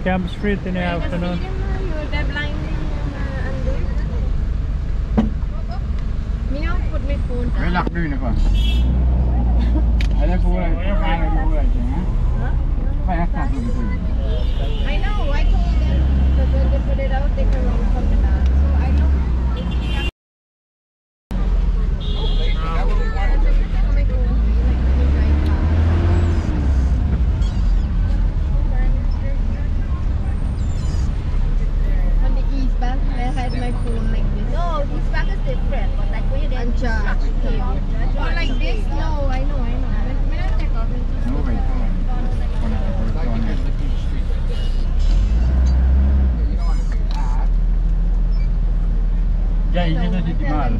Camp Street in the afternoon. They're blinding me now put my phone down. Relax nu in idag. Eller får jag I know, I told them that when they put it out, they can run from the dance. So I know. On the east back, I had my phone like this. No, east back is different, but like when you did charge. Oh, like this? No, I know. When I take off, it's just Yeah, you just did the mal. You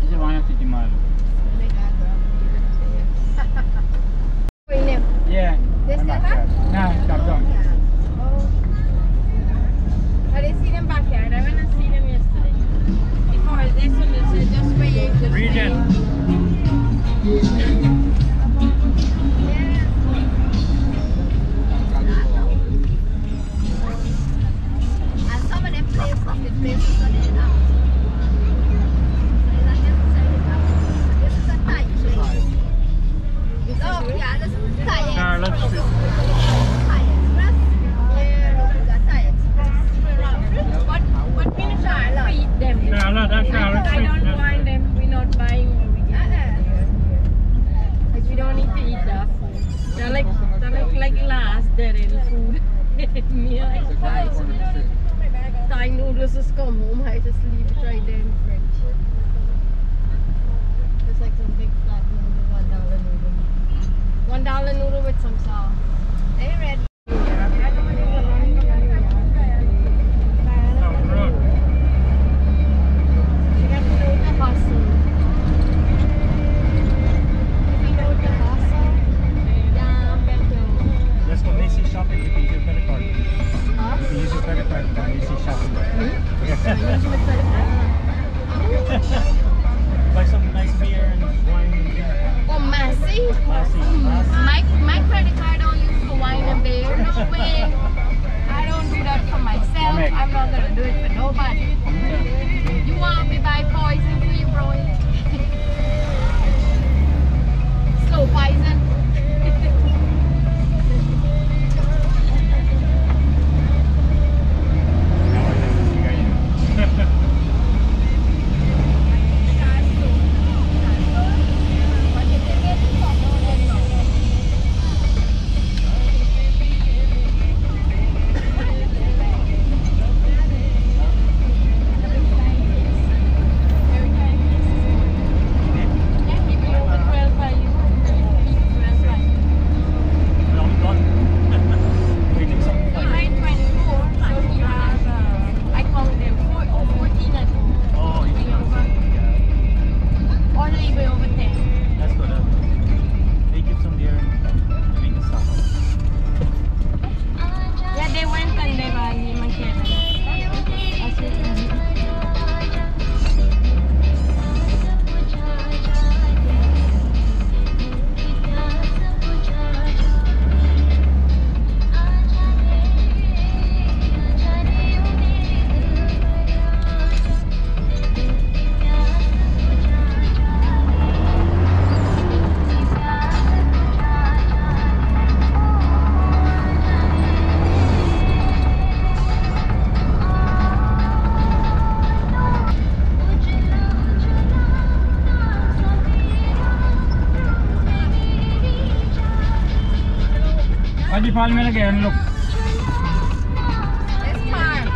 just want to see the mal. Yeah. This Nah, stop down. I didn't see them backyard. I went and see them yesterday. Before this one, this is just where you just Region. And some of them places, the places are there now. This is a Thai place. Oh, yeah, this is Thai Charlotte Express. Street. Thai Express. Yeah, look, we got Thai Express. What finish Charlotte? Feed them. Charlotte, that's Charlotte I Street. don't mind them. We're not buying what we get. Like we don't need to eat that food. They're like last dead in food. Me like Thai noodles just come home. I just leave it right there in the fridge. It's like some big flat noodle, $1 noodle. $1 noodle with some sauce. Hey, Red. South Road. You have to know the hustle. If you know the hustle, better. Let's go Macy's shopping. You can use your credit card. Huh? You can use your credit card for Macy's shopping. Me? I use my credit card. Buy some nice beer and wine. Oh, Massey? Massy. My credit card don't use for wine and beer. No way. I don't do that for myself. I'm not gonna do it for nobody. You want me to buy poison for you, bro? Slow poison. Hadi palme lagi yan, look. It's fine.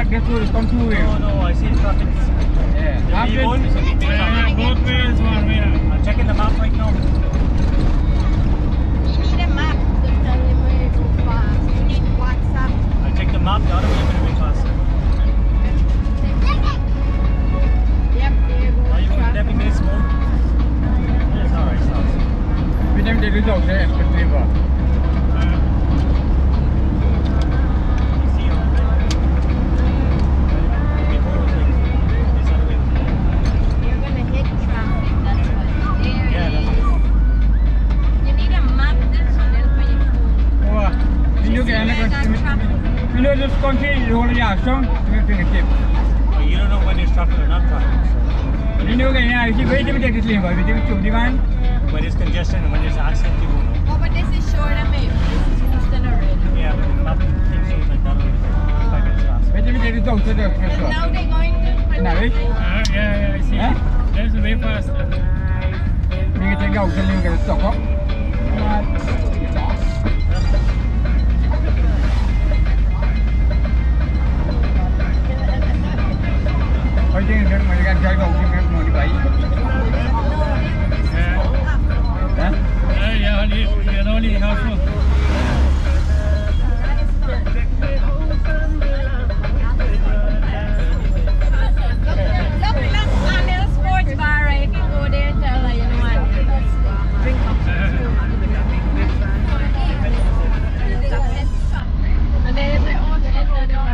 mark that's where it's come through here. No, I see the traffic. Yeah. The After V1 is a big traffic. Both ways, one way. I'm checking the map right now. You need a map to tell him where you go fast. You need WhatsApp. I check the map, the other way I'm going to be faster. Yep, there you go. Are you going to every minute more? Yes, alright, sorry. we them the result there and put river. You see on the before it was like this other way. You're gonna hit traffic, that's why. There Yeah, it that's is. You need a map then, so that's where you go. Oh, you get you know this country is only a song to fingertip. Well, you don't know when there's traffic or not traffic. So You know, yeah, if you wait to take this lane, but we take to the van. when there's congestion and when there's accident, you won't know. Oh, but this is shorter maybe. This is Houston already. Yeah, but the map takes you like that already. 5 minutes faster. Wait till we take this out to the And first now they're going to Now, eh? Yeah, I see. Huh? There's a way faster. We can take out and you can stop up. I think that when you get drive out, you get money by. Huh? Yeah, only half full. Look, on the sports bar, right? You can go there and tell her, you know what? Drink up. And then it's like, oh, it's the bar.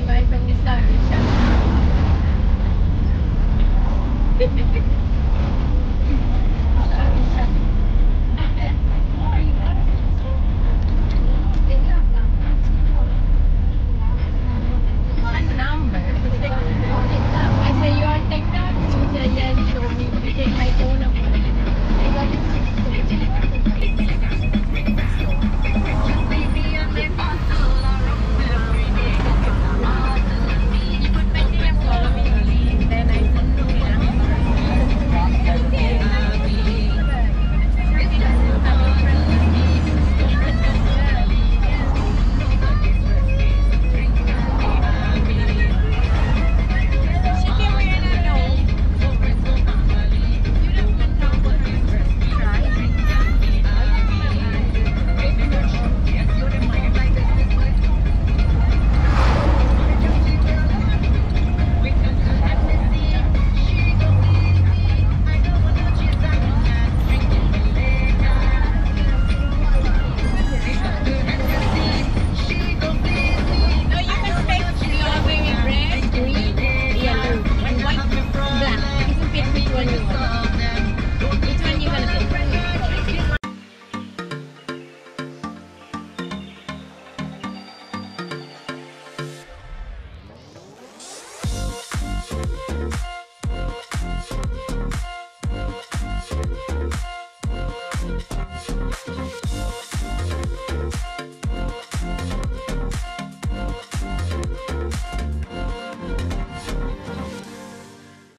Bye from the start.